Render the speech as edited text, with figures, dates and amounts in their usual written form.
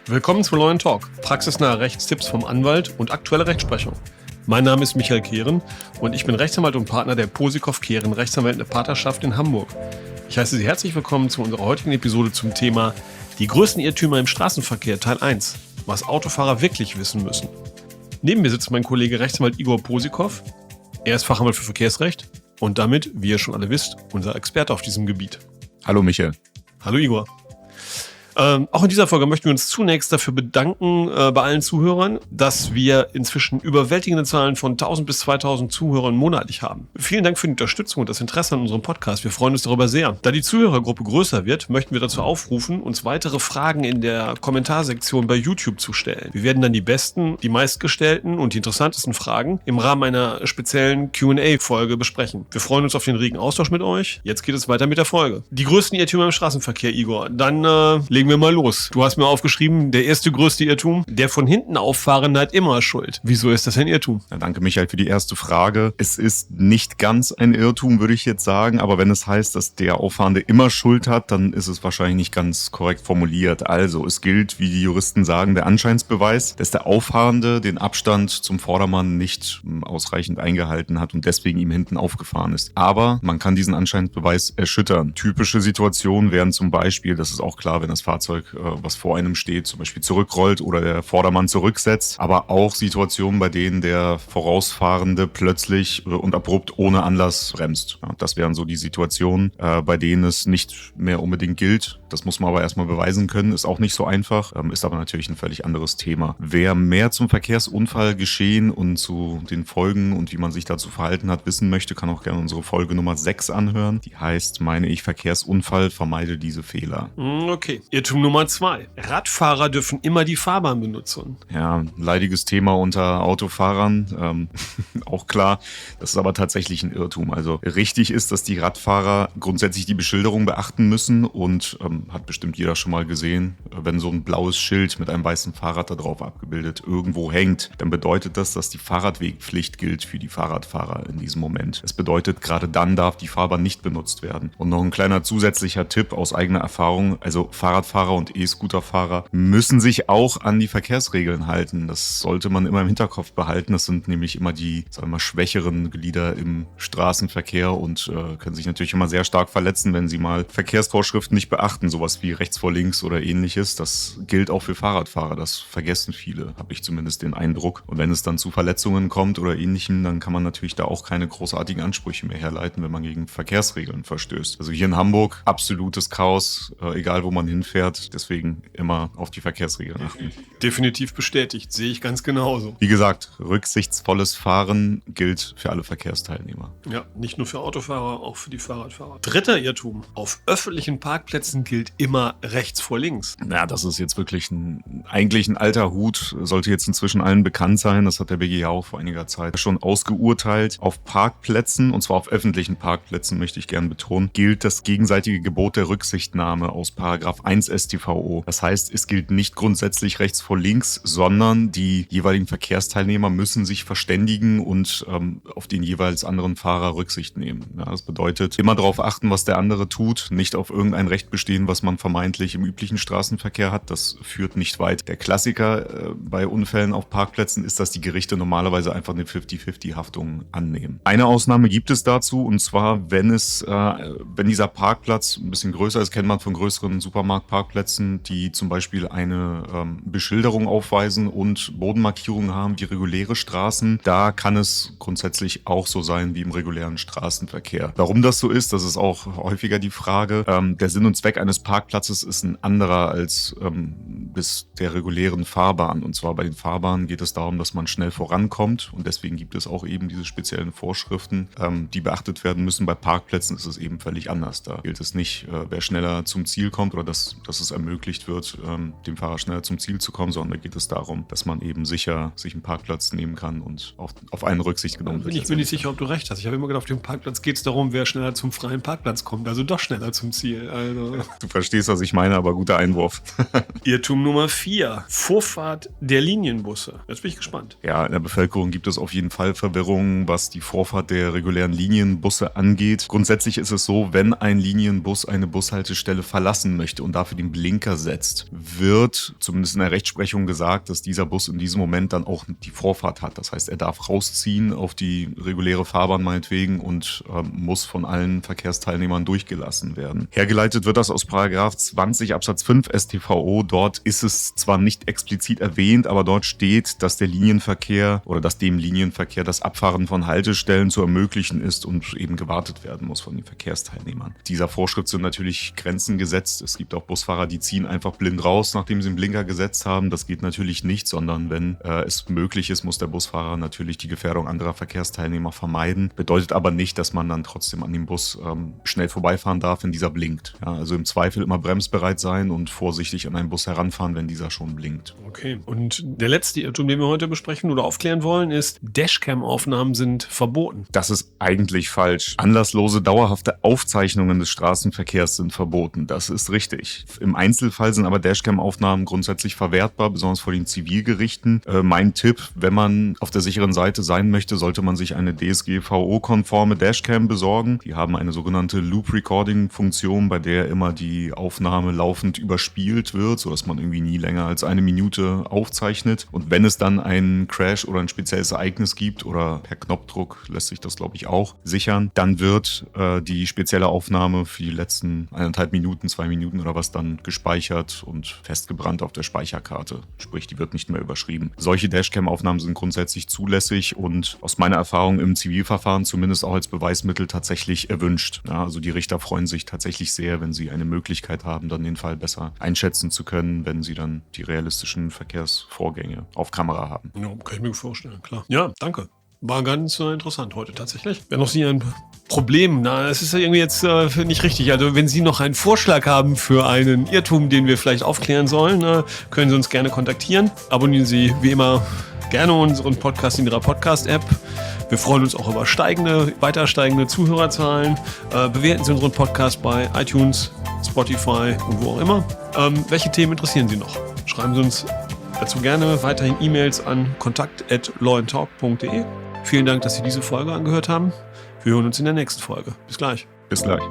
Willkommen zum neuen Talk. Praxisnahe Rechtstipps vom Anwalt und aktuelle Rechtsprechung. Mein Name ist Michael Kehren und ich bin Rechtsanwalt und Partner der Posikow Kehren Rechtsanwältliche Partnerschaft in Hamburg. Ich heiße Sie herzlich willkommen zu unserer heutigen Episode zum Thema Die größten Irrtümer im Straßenverkehr Teil 1. Was Autofahrer wirklich wissen müssen. Neben mir sitzt mein Kollege Rechtsanwalt Igor Posikow. Er ist Fachanwalt für Verkehrsrecht und damit, wie ihr schon alle wisst, unser Experte auf diesem Gebiet. Hallo Michael. Hallo Igor. Auch in dieser Folge möchten wir uns zunächst dafür bedanken bei allen Zuhörern, dass wir inzwischen überwältigende Zahlen von 1000 bis 2000 Zuhörern monatlich haben. Vielen Dank für die Unterstützung und das Interesse an unserem Podcast. Wir freuen uns darüber sehr. Da die Zuhörergruppe größer wird, möchten wir dazu aufrufen, uns weitere Fragen in der Kommentarsektion bei YouTube zu stellen. Wir werden dann die besten, die meistgestellten und die interessantesten Fragen im Rahmen einer speziellen Q&A-Folge besprechen. Wir freuen uns auf den regen Austausch mit euch. Jetzt geht es weiter mit der Folge. Die größten Irrtümer im Straßenverkehr, Igor. Dann legen wir mal los. Du hast mir aufgeschrieben, der erste größte Irrtum, der von hinten Auffahrende hat immer Schuld. Wieso ist das ein Irrtum? Ja, danke Michael für die erste Frage. Es ist nicht ganz ein Irrtum, würde ich jetzt sagen, aber wenn es heißt, dass der Auffahrende immer Schuld hat, dann ist es wahrscheinlich nicht ganz korrekt formuliert. Also, es gilt, wie die Juristen sagen, der Anscheinsbeweis, dass der Auffahrende den Abstand zum Vordermann nicht ausreichend eingehalten hat und deswegen ihm hinten aufgefahren ist. Aber man kann diesen Anscheinsbeweis erschüttern. Typische Situationen wären zum Beispiel, das ist auch klar, wenn das Fahrzeug, was vor einem steht, zum Beispiel zurückrollt oder der Vordermann zurücksetzt, aber auch Situationen, bei denen der Vorausfahrende plötzlich und abrupt ohne Anlass bremst. Ja, das wären so die Situationen, bei denen es nicht mehr unbedingt gilt. Das muss man aber erstmal beweisen können, ist auch nicht so einfach, ist aber natürlich ein völlig anderes Thema. Wer mehr zum Verkehrsunfallgeschehen und zu den Folgen und wie man sich dazu verhalten hat, wissen möchte, kann auch gerne unsere Folge Nummer 6 anhören. Die heißt, meine ich, Verkehrsunfall, vermeide diese Fehler. Okay. Irrtum Nummer 2. Radfahrer dürfen immer die Fahrbahn benutzen. Ja, leidiges Thema unter Autofahrern. Auch klar, das ist aber tatsächlich ein Irrtum. Also richtig ist, dass die Radfahrer grundsätzlich die Beschilderung beachten müssen und hat bestimmt jeder schon mal gesehen, wenn so ein blaues Schild mit einem weißen Fahrrad da drauf abgebildet irgendwo hängt, dann bedeutet das, dass die Fahrradwegpflicht gilt für die Fahrradfahrer in diesem Moment. Es bedeutet, gerade dann darf die Fahrbahn nicht benutzt werden. Und noch ein kleiner zusätzlicher Tipp aus eigener Erfahrung, also Fahrradfahrer und E-Scooterfahrer müssen sich auch an die Verkehrsregeln halten. Das sollte man immer im Hinterkopf behalten. Das sind nämlich immer die, sagen wir mal, schwächeren Glieder im Straßenverkehr und können sich natürlich immer sehr stark verletzen, wenn sie mal Verkehrsvorschriften nicht beachten. Sowas wie rechts vor links oder ähnliches. Das gilt auch für Fahrradfahrer. Das vergessen viele, habe ich zumindest den Eindruck. Und wenn es dann zu Verletzungen kommt oder ähnlichem, dann kann man natürlich da auch keine großartigen Ansprüche mehr herleiten, wenn man gegen Verkehrsregeln verstößt. Also hier in Hamburg absolutes Chaos, egal wo man hinfährt. Deswegen immer auf die Verkehrsregeln achten. Definitiv bestätigt, sehe ich ganz genauso. Wie gesagt, rücksichtsvolles Fahren gilt für alle Verkehrsteilnehmer. Ja, nicht nur für Autofahrer, auch für die Fahrradfahrer. Dritter Irrtum. Auf öffentlichen Parkplätzen gilt immer rechts vor links. Ja, das ist jetzt wirklich eigentlich ein alter Hut, sollte jetzt inzwischen allen bekannt sein. Das hat der BGH auch vor einiger Zeit schon ausgeurteilt. Auf Parkplätzen, und zwar auf öffentlichen Parkplätzen, möchte ich gern betonen, gilt das gegenseitige Gebot der Rücksichtnahme aus Paragraph 1 StVO. Das heißt, es gilt nicht grundsätzlich rechts vor links, sondern die jeweiligen Verkehrsteilnehmer müssen sich verständigen und auf den jeweils anderen Fahrer Rücksicht nehmen. Ja, das bedeutet, immer darauf achten, was der andere tut, nicht auf irgendein Recht bestehen, was man vermeintlich im üblichen Straßenverkehr hat. Das führt nicht weit. Der Klassiker bei Unfällen auf Parkplätzen ist, dass die Gerichte normalerweise einfach eine 50-50-Haftung annehmen. Eine Ausnahme gibt es dazu, und zwar, wenn dieser Parkplatz ein bisschen größer ist, kennt man von größeren Supermarktparkplätzen, die zum Beispiel eine Beschilderung aufweisen und Bodenmarkierungen haben wie reguläre Straßen. Da kann es grundsätzlich auch so sein wie im regulären Straßenverkehr. Warum das so ist, das ist auch häufiger die Frage. Der Sinn und Zweck eines Parkplatzes ist ein anderer als bis der regulären Fahrbahn. Und zwar bei den Fahrbahnen geht es darum, dass man schnell vorankommt, und deswegen gibt es auch eben diese speziellen Vorschriften, die beachtet werden müssen. Bei Parkplätzen ist es eben völlig anders. Da gilt es nicht, wer schneller zum Ziel kommt oder dass es ermöglicht wird, dem Fahrer schneller zum Ziel zu kommen, sondern da geht es darum, dass man eben sicher sich einen Parkplatz nehmen kann und auf einen Rücksicht genommen wird. Ich bin nicht sicher, ob du recht hast. Ich habe immer gedacht, auf dem Parkplatz geht es darum, wer schneller zum freien Parkplatz kommt. Also doch schneller zum Ziel. Also. Du verstehst, was ich meine, aber guter Einwurf. Irrtum Nummer 4. Vorfahrt der Linienbusse. Jetzt bin ich gespannt. Ja, in der Bevölkerung gibt es auf jeden Fall Verwirrung, was die Vorfahrt der regulären Linienbusse angeht. Grundsätzlich ist es so, wenn ein Linienbus eine Bushaltestelle verlassen möchte und dafür dafür den Blinker setzt, wird zumindest in der Rechtsprechung gesagt, dass dieser Bus in diesem Moment dann auch die Vorfahrt hat. Das heißt, er darf rausziehen auf die reguläre Fahrbahn meinetwegen und muss von allen Verkehrsteilnehmern durchgelassen werden. Hergeleitet wird das aus Paragraph 20 Absatz 5 StVO. Dort ist es zwar nicht explizit erwähnt, aber dort steht, dass der Linienverkehr oder dass dem Linienverkehr das Abfahren von Haltestellen zu ermöglichen ist und eben gewartet werden muss von den Verkehrsteilnehmern. Dieser Vorschrift sind natürlich Grenzen gesetzt. Es gibt auch Busfahrer, die ziehen einfach blind raus, nachdem sie den Blinker gesetzt haben. Das geht natürlich nicht, sondern wenn es möglich ist, muss der Busfahrer natürlich die Gefährdung anderer Verkehrsteilnehmer vermeiden. Bedeutet aber nicht, dass man dann trotzdem an dem Bus schnell vorbeifahren darf, wenn dieser blinkt. Ja, also im Zweifel immer bremsbereit sein und vorsichtig an einen Bus heranfahren, wenn dieser schon blinkt. Okay. Und der letzte Irrtum, den wir heute besprechen oder aufklären wollen, ist, Dashcam-Aufnahmen sind verboten. Das ist eigentlich falsch. Anlasslose, dauerhafte Aufzeichnungen des Straßenverkehrs sind verboten. Das ist richtig. Im Einzelfall sind aber Dashcam-Aufnahmen grundsätzlich verwertbar, besonders vor den Zivilgerichten. Mein Tipp, wenn man auf der sicheren Seite sein möchte, sollte man sich eine DSGVO-konforme Dashcam besorgen. Die haben eine sogenannte Loop-Recording-Funktion, bei der immer die Aufnahme laufend überspielt wird, sodass man irgendwie nie länger als 1 Minute aufzeichnet. Und wenn es dann einen Crash oder ein spezielles Ereignis gibt oder per Knopfdruck lässt sich das, glaube ich, auch sichern, dann wird die spezielle Aufnahme für die letzten 1,5 Minuten, 2 Minuten oder was dann gespeichert und festgebrannt auf der Speicherkarte. Sprich, die wird nicht mehr überschrieben. Solche Dashcam-Aufnahmen sind grundsätzlich zulässig und aus meiner Erfahrung im Zivilverfahren zumindest auch als Beweismittel tatsächlich erwünscht. Ja, also die Richter freuen sich tatsächlich sehr, wenn sie eine Möglichkeit haben, dann den Fall besser einschätzen zu können, wenn sie dann die realistischen Verkehrsvorgänge auf Kamera haben. Ja, kann ich mir vorstellen, klar. Ja, danke. War ganz interessant heute tatsächlich. Wenn noch Sie ein Problem, das ist ja irgendwie jetzt nicht richtig. Also wenn Sie noch einen Vorschlag haben für einen Irrtum, den wir vielleicht aufklären sollen, können Sie uns gerne kontaktieren. Abonnieren Sie wie immer gerne unseren Podcast in Ihrer Podcast-App. Wir freuen uns auch über weiter steigende Zuhörerzahlen. Bewerten Sie unseren Podcast bei iTunes, Spotify und wo auch immer. Welche Themen interessieren Sie noch? Schreiben Sie uns dazu gerne weiterhin E-Mails an kontakt@lawandtalk.de. Vielen Dank, dass Sie diese Folge angehört haben. Wir hören uns in der nächsten Folge. Bis gleich. Bis gleich.